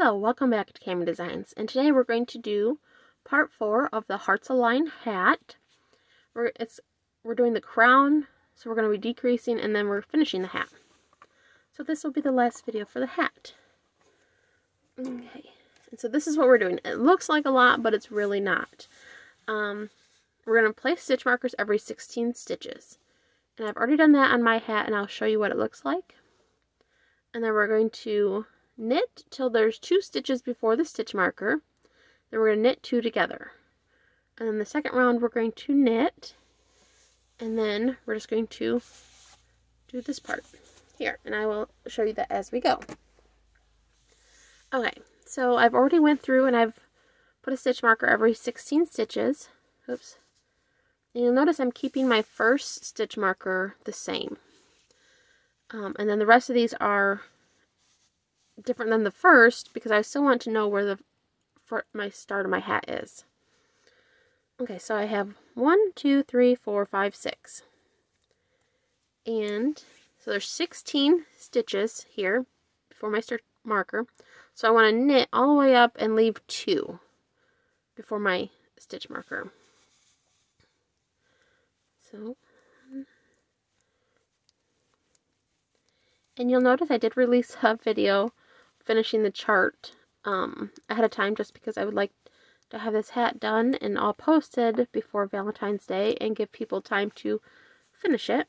Hello, welcome back to Cami Designs, and today we're going to do part 4 of the Hearts Align hat. We're doing the crown, so we're going to be decreasing and then we're finishing the hat. So this will be the last video for the hat. Okay, and so this is what we're doing. It looks like a lot, but it's really not. We're going to place stitch markers every 16 stitches. And I've already done that on my hat, and I'll show you what it looks like. And then we're going to knit till there's 2 stitches before the stitch marker. Then we're going to knit 2 together. And then the second round we're going to knit, and then we're just going to do this part here, and I will show you that as we go. Okay, so I've already went through and I've put a stitch marker every 16 stitches. Oops. And you'll notice I'm keeping my first stitch marker the same. And then the rest of these are different than the first because I still want to know where my start of my hat is. Okay, so I have 1, 2, 3, 4, 5, 6. And so there's 16 stitches here before my stitch marker. So I want to knit all the way up and leave 2 before my stitch marker. So, and you'll notice I did release a video finishing the chart ahead of time just because I would like to have this hat done and all posted before Valentine's Day and give people time to finish it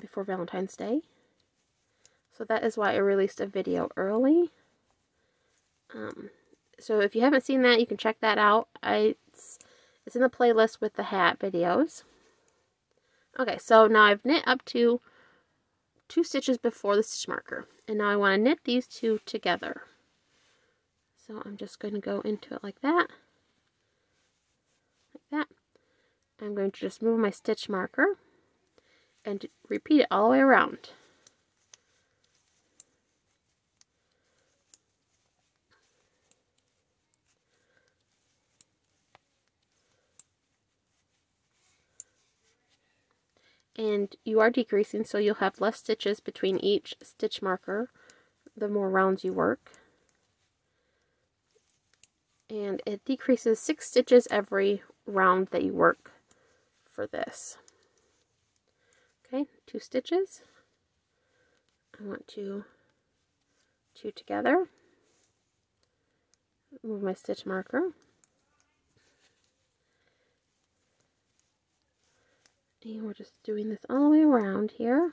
before Valentine's Day. So that is why I released a video early. So if you haven't seen that, you can check that out. It's in the playlist with the hat videos. Okay, so now I've knit up to 2 stitches before the stitch marker. And now I want to knit these 2 together. So I'm just going to go into it like that. Like that. I'm going to just move my stitch marker and repeat it all the way around. And you are decreasing, so you'll have less stitches between each stitch marker the more rounds you work. And it decreases 6 stitches every round that you work for this. Okay, 2 stitches. I want to 2 together. Move my stitch marker. And we're just doing this all the way around here.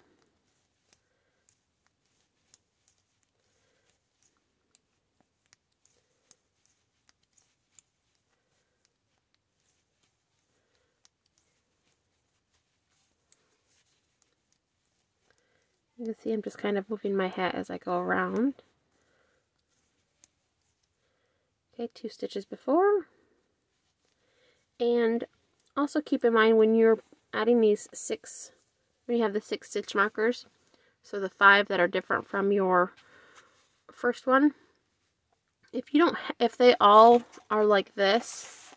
You can see I'm just kind of moving my hat as I go around. Okay, 2 stitches before. And also keep in mind when you're adding these 6, when you have the 6 stitch markers, so the 5 that are different from your first one, if they all are like this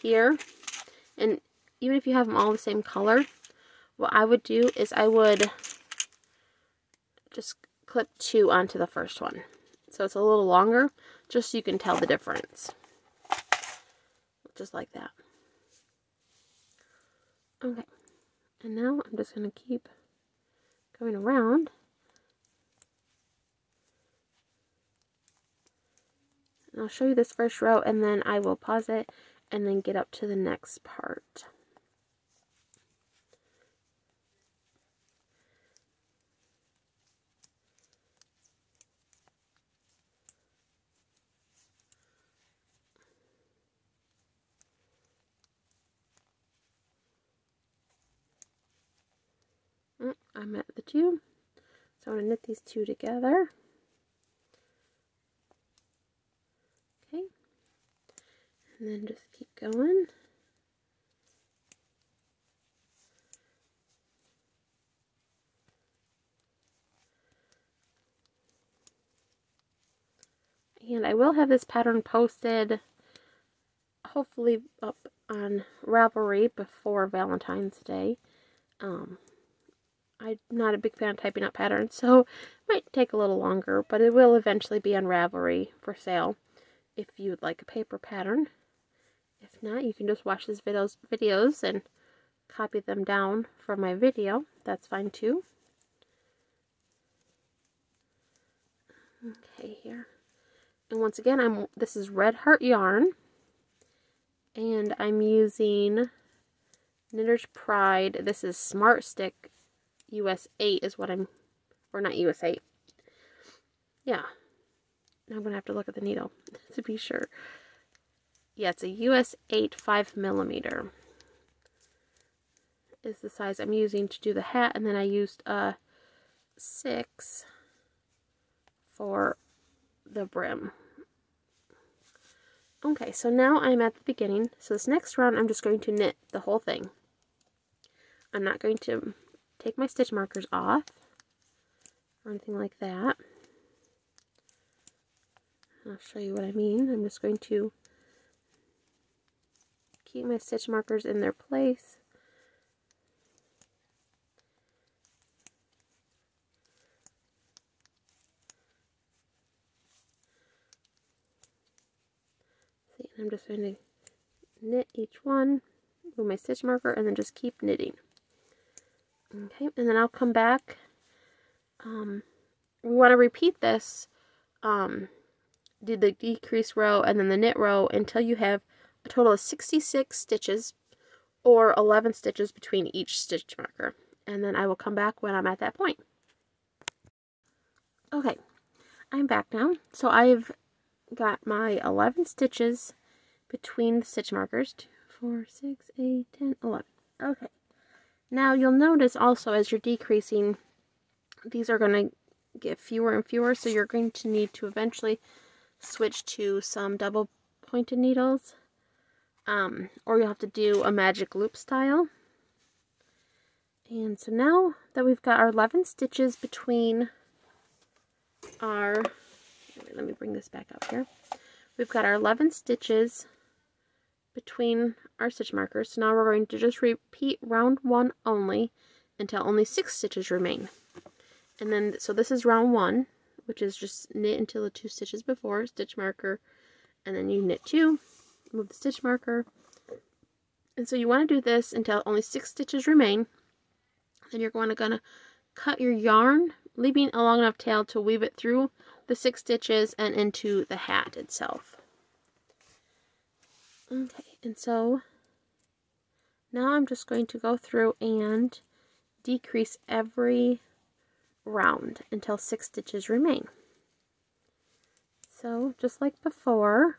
here, and even if you have them all the same color, what I would do is I would just clip 2 onto the first one. So it's a little longer, just so you can tell the difference. Just like that. Okay. And now I'm just going to keep going around. And I'll show you this first row, and then I will pause it and then get up to the next part. I'm at the 2, so I'm going to knit these 2 together. Okay, and then just keep going. And I will have this pattern posted, hopefully up on Ravelry before Valentine's Day. I'm not a big fan of typing up patterns, so it might take a little longer, but it will eventually be on Ravelry for sale if you'd like a paper pattern. If not, you can just watch these videos and copy them down from my video. That's fine too. Okay, here. And once again, this is Red Heart yarn, and I'm using Knitter's Pride. This is Smart Stick US 8 is what or not US 8. Yeah. Now I'm going to have to look at the needle to be sure. Yeah, it's a US 8 5mm is the size I'm using to do the hat, and then I used a 6 for the brim. Okay, so now I'm at the beginning. So this next round I'm just going to knit the whole thing. I'm not going to take my stitch markers off or anything like that. I'll show you what I mean. I'm just going to keep my stitch markers in their place. See, and I'm just going to knit each one with my stitch marker and then just keep knitting. Okay, and then I'll come back. We want to repeat this, do the decrease row and then the knit row until you have a total of 66 stitches or 11 stitches between each stitch marker. And then I will come back when I'm at that point. Okay, I'm back now. So I've got my 11 stitches between the stitch markers. 2, 4, 6, 8, 10, 11. Okay. Now you'll notice also as you're decreasing, these are going to get fewer and fewer, so you're going to need to eventually switch to some double pointed needles, or you'll have to do a magic loop style. And so now that we've got our 11 stitches between our, let me bring this back up here. We've got our 11 stitches between our stitch markers. So now we're going to just repeat round 1 only until only 6 stitches remain. And then, so this is round 1, which is just knit until the 2 stitches before, stitch marker, and then you knit 2, move the stitch marker. And so you want to do this until only 6 stitches remain. Then you're going to cut your yarn, leaving a long enough tail to weave it through the 6 stitches and into the hat itself. Okay, and so now I'm just going to go through and decrease every round until 6 stitches remain. So just like before,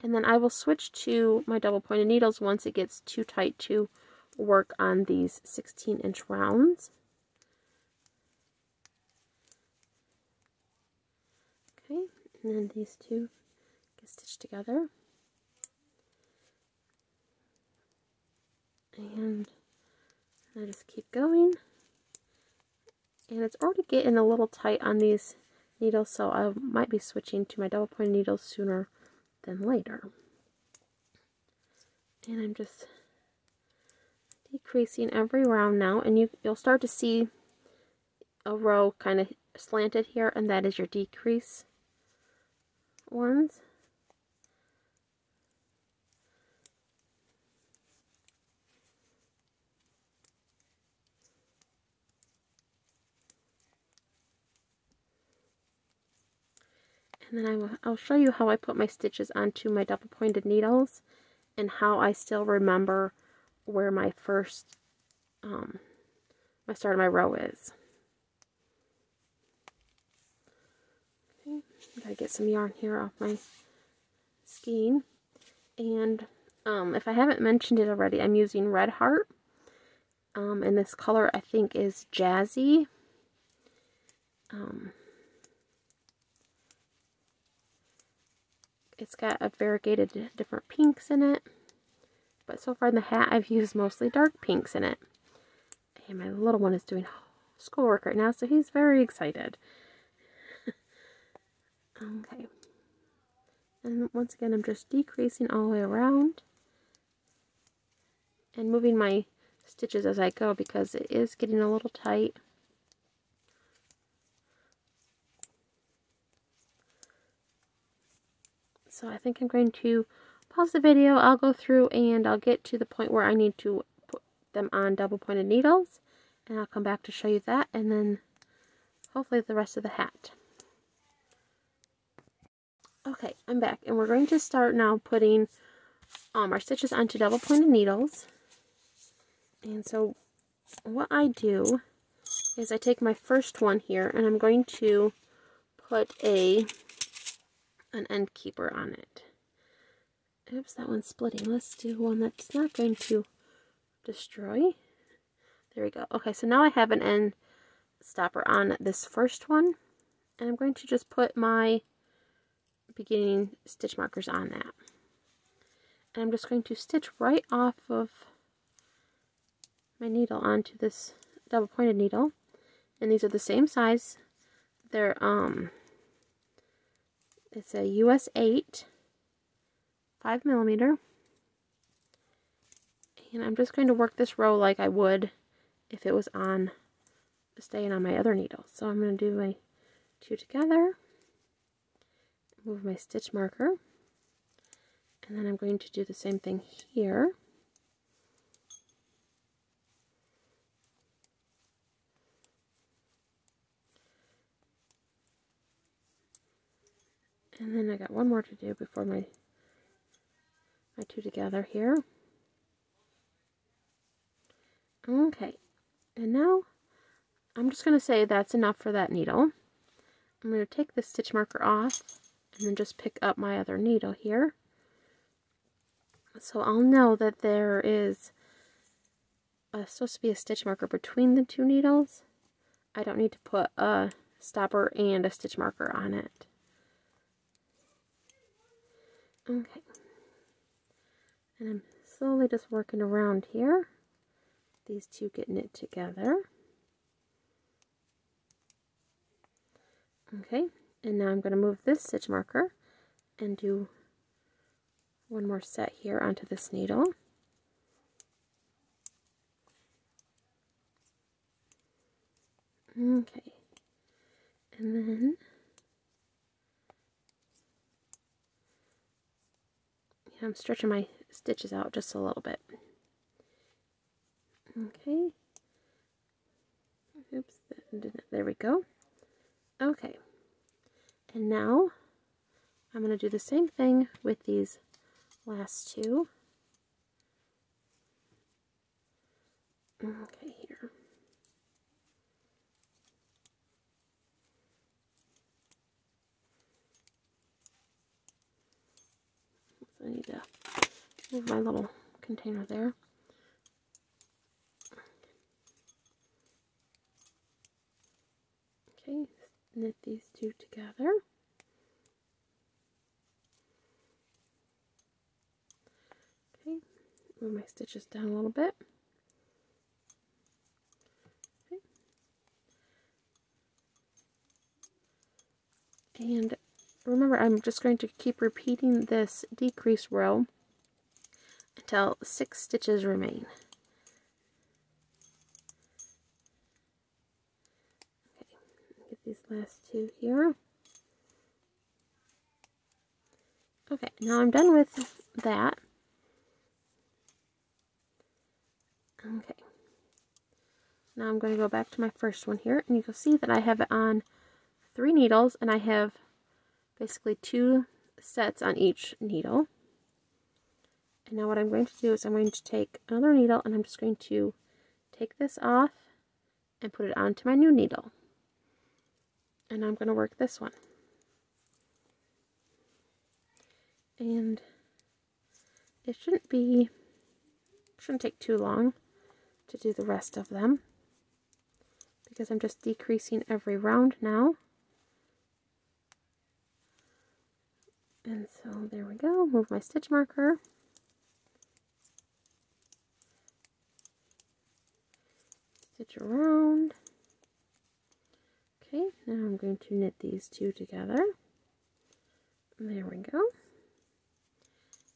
and then I will switch to my double pointed needles once it gets too tight to work on these 16-inch rounds. Okay, and then these two get stitched together. And I just keep going. And it's already getting a little tight on these needles, so I might be switching to my double pointed needles sooner than later. And I'm just decreasing every round now, and you'll start to see a row kind of slanted here, and that is your decrease ones. And then I'll show you how I put my stitches onto my double pointed needles and how I still remember where my first, my start of my row is. Okay, gotta get some yarn here off my skein. And if I haven't mentioned it already, I'm using Red Heart. And this color I think is Jazzy. It's got a variegated different pinks in it. But so far in the hat, I've used mostly dark pinks in it. And my little one is doing schoolwork right now, so he's very excited. Okay. And once again, I'm just decreasing all the way around. And moving my stitches as I go because it is getting a little tight. So I think I'm going to pause the video. I'll go through and I'll get to the point where I need to put them on double pointed needles, and I'll come back to show you that, and then hopefully the rest of the hat. Okay, I'm back, and we're going to start now putting our stitches onto double pointed needles. And so what I do is I take my first one here, and I'm going to put an end keeper on it. Oops, that one's splitting. Let's do one that's not going to destroy. There we go. Okay, so now I have an end stopper on this first one, and I'm going to just put my beginning stitch markers on that. And I'm just going to stitch right off of my needle onto this double pointed needle, and these are the same size. They're it's a US 8 5mm, and I'm just going to work this row like I would if it was on staying on my other needle. So I'm going to do my 2 together, move my stitch marker, and then I'm going to do the same thing here. And then I got one more to do before my 2 together here. Okay, and now I'm just going to say that's enough for that needle. I'm going to take the stitch marker off and then just pick up my other needle here. So I'll know that there is supposed to be a stitch marker between the 2 needles. I don't need to put a stopper and a stitch marker on it. Okay, and I'm slowly just working around here. These 2 get knit together. Okay, and now I'm going to move this stitch marker and do one more set here onto this needle. Okay, and then I'm stretching my stitches out just a little bit. Okay. Oops, there we go. Okay. And now I'm going to do the same thing with these last 2. Okay, here. So I need to move my little container there. Okay, knit these 2 together. Okay, move my stitches down a little bit. Okay. And remember, I'm just going to keep repeating this decrease row until 6 stitches remain. Okay, get these last 2 here. Okay, now I'm done with that. Okay, now I'm going to go back to my first one here, and you can see that I have it on 3 needles, and I have basically 2 sets on each needle. And now what I'm going to do is I'm going to take another needle, and I'm just going to take this off and put it onto my new needle. And I'm going to work this one. And it shouldn't take too long to do the rest of them, because I'm just decreasing every round now. And so there we go. Move my stitch marker. Stitch around. Okay, now I'm going to knit these 2 together. There we go.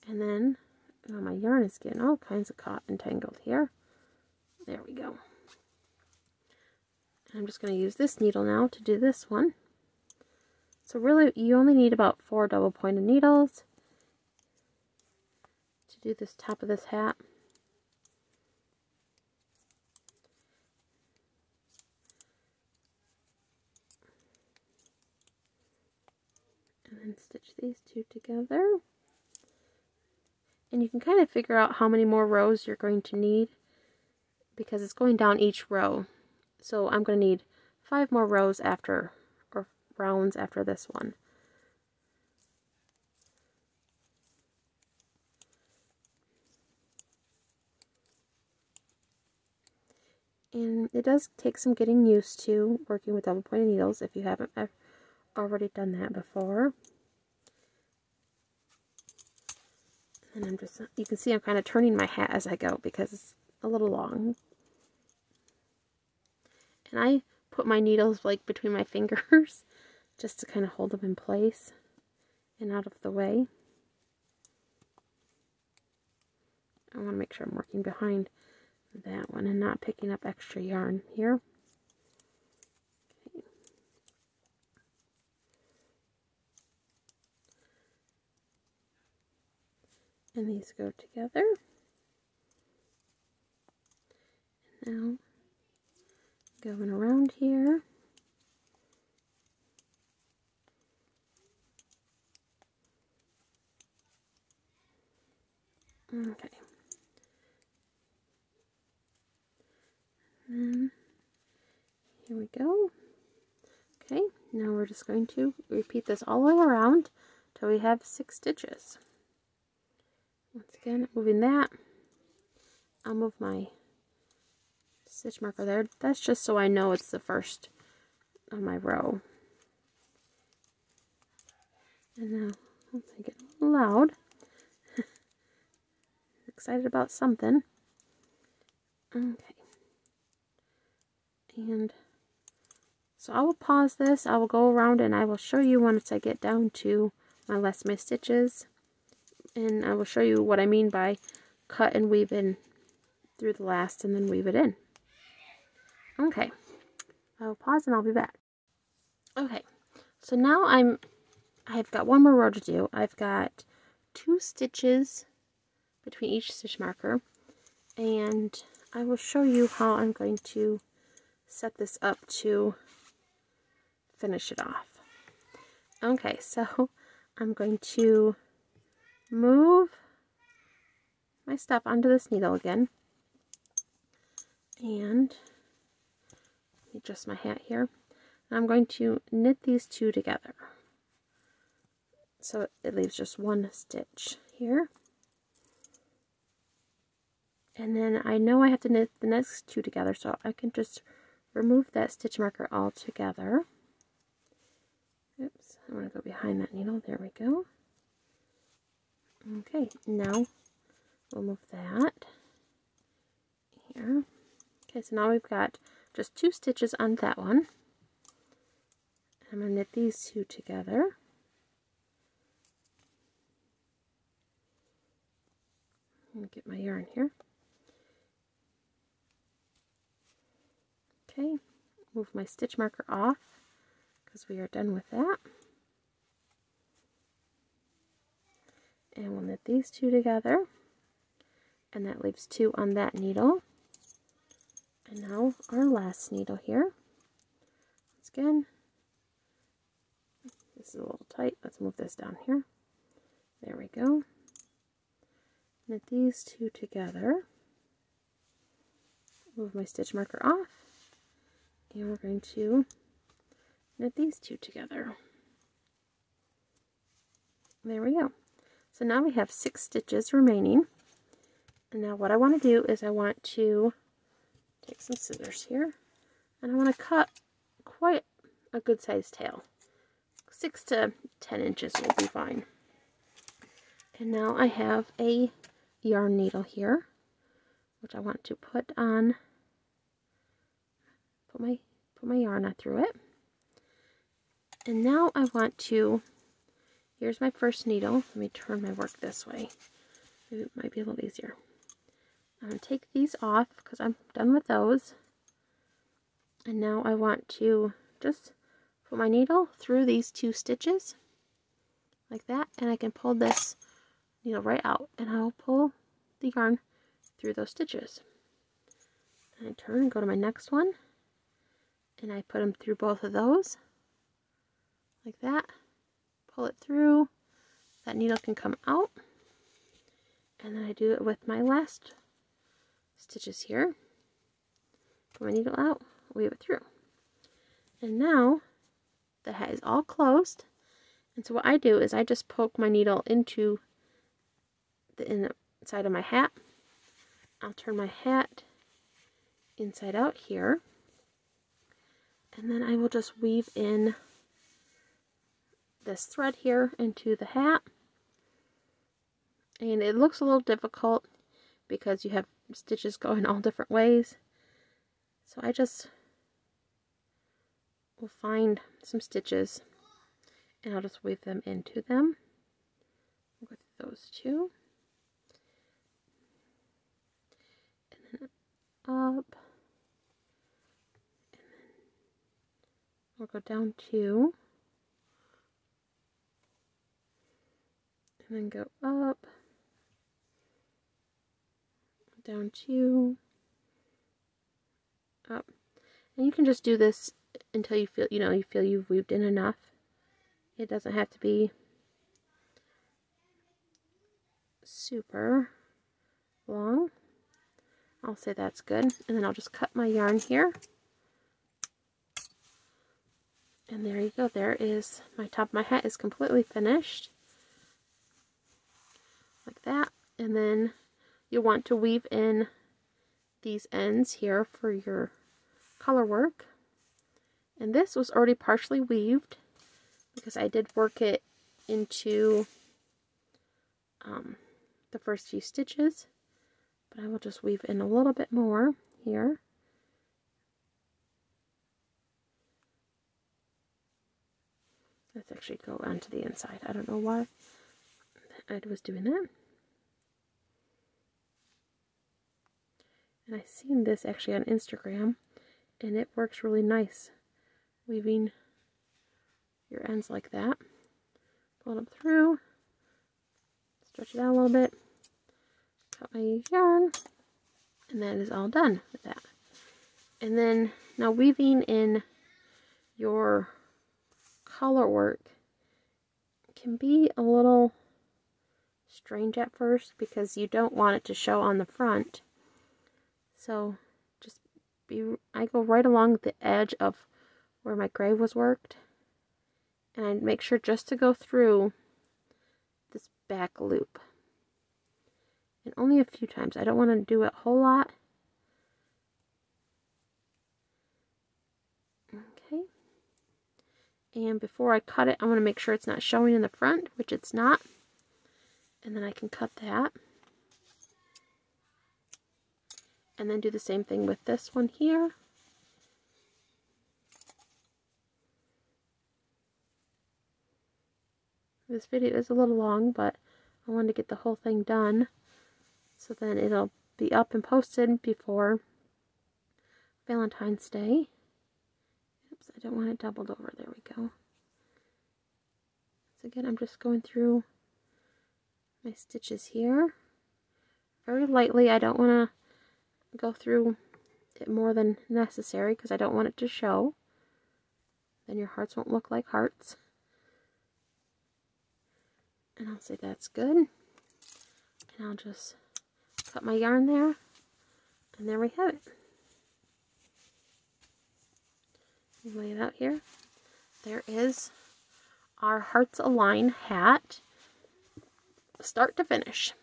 And then my yarn is getting all kinds of caught and tangled here. There we go. I'm just going to use this needle now to do this one. So really, you only need about 4 double-pointed needles to do this top of this hat. And then stitch these two together. And you can kind of figure out how many more rows you're going to need because it's going down each row. So I'm going to need 5 more rows after, or rounds after this one. And it does take some getting used to working with double pointed needles if you haven't already done that before. And I'm just, you can see I'm kind of turning my hat as I go because it's a little long. And I put my needles like between my fingers just to kind of hold them in place and out of the way. I want to make sure I'm working behind that one and not picking up extra yarn here. Okay. And these go together. Now, going around here. Okay. And here we go. Okay, now we're just going to repeat this all the way around till we have 6 stitches. Once again, moving that, I'll move my stitch marker there. That's just so I know it's the first of my row. And now, once I get loud, excited about something. Okay. And so I will pause this, I will go around and I will show you once I get down to my last my stitches. And I will show you what I mean by cut and weave in through the last and then weave it in. Okay, I will pause and I'll be back. Okay, so now I've got one more row to do. I've got 2 stitches between each stitch marker, and I will show you how I'm going to set this up to finish it off. Okay, so I'm going to move my stuff onto this needle again, and adjust my hat here. And I'm going to knit these 2 together, so it leaves just 1 stitch here. And then I know I have to knit the next 2 together, so I can just remove that stitch marker altogether. Oops, I want to go behind that needle. There we go. Okay, now we'll move that here. Okay, so now we've got just 2 stitches on that one. I'm going to knit these 2 together. Let me get my yarn here. Okay, move my stitch marker off because we are done with that. And we'll knit these 2 together. And that leaves 2 on that needle. And now our last needle here. Once again, this is a little tight. Let's move this down here. There we go. Knit these 2 together. Move my stitch marker off. And we're going to knit these 2 together. There we go. So now we have 6 stitches remaining. And now what I want to do is I want to take some scissors here. And I want to cut quite a good sized tail. 6 to 10 inches will be fine. And now I have a yarn needle here, which I want to put on, put my yarn on through it. And now I want to, here's my first needle. Let me turn my work this way. Maybe it might be a little easier. I'm going to take these off because I'm done with those. And now I want to just put my needle through these 2 stitches like that, and I can pull this needle right out, and I'll pull the yarn through those stitches. And I turn and go to my next one, and I put them through both of those like that. Pull it through. That needle can come out, and then I do it with my last stitches here. Pull my needle out, weave it through. And now the hat is all closed. And so what I do is I just poke my needle into the inside of my hat. I'll turn my hat inside out here. And then I will just weave in this thread here into the hat. And it looks a little difficult because you have stitches going all different ways. So I just will find some stitches and I'll just weave them into them with those 2. And then up. And then we'll go down 2. And then go up. Down 2. Up. And you can just do this until you feel, you feel you've weaved in enough. It doesn't have to be super long. I'll say that's good. And then I'll just cut my yarn here. And there you go. There is my top of my hat is completely finished. Like that. And then you'll want to weave in these ends here for your color work. And this was already partially weaved because I did work it into the first few stitches, but I will just weave in a little bit more here. Let's actually go onto the inside. I don't know why I was doing that. And I seen this actually on Instagram, and it works really nice. Weaving your ends like that. Pull it up through. Stretch it out a little bit. Cut my yarn. And that is all done with that. And then, now weaving in your color work can be a little strange at first because you don't want it to show on the front. So I go right along the edge of where my gray was worked, and I make sure just to go through this back loop, and only a few times. I don't want to do it a whole lot. Okay, and before I cut it, I want to make sure it's not showing in the front, which it's not, and then I can cut that. And then do the same thing with this one here. This video is a little long, but I wanted to get the whole thing done so then it'll be up and posted before Valentine's Day. Oops, I don't want it doubled over. There we go. So again, I'm just going through my stitches here very lightly. I don't want to go through it more than necessary because I don't want it to show. Then your hearts won't look like hearts. And I'll say that's good. And I'll just cut my yarn there. And there we have it. Lay it out here. There is our Hearts Align hat, start to finish.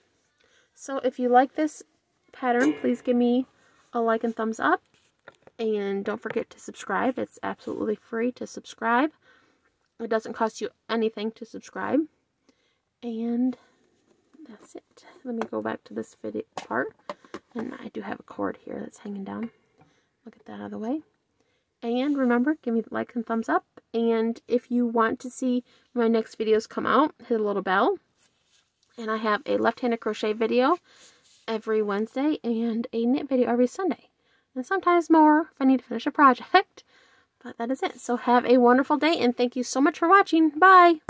So if you like this pattern, please give me a like and thumbs up, and don't forget to subscribe. It's absolutely free to subscribe. It doesn't cost you anything to subscribe, and that's it. Let me go back to this video part, and I do have a cord here that's hanging down. I'll get that out of the way. And remember, give me a like and thumbs up, and if you want to see my next videos come out, hit a little bell. And I have a left-handed crochet video, every Wednesday and a knit video every Sunday. And sometimes more if I need to finish a project. But that is it. So have a wonderful day and thank you so much for watching. Bye!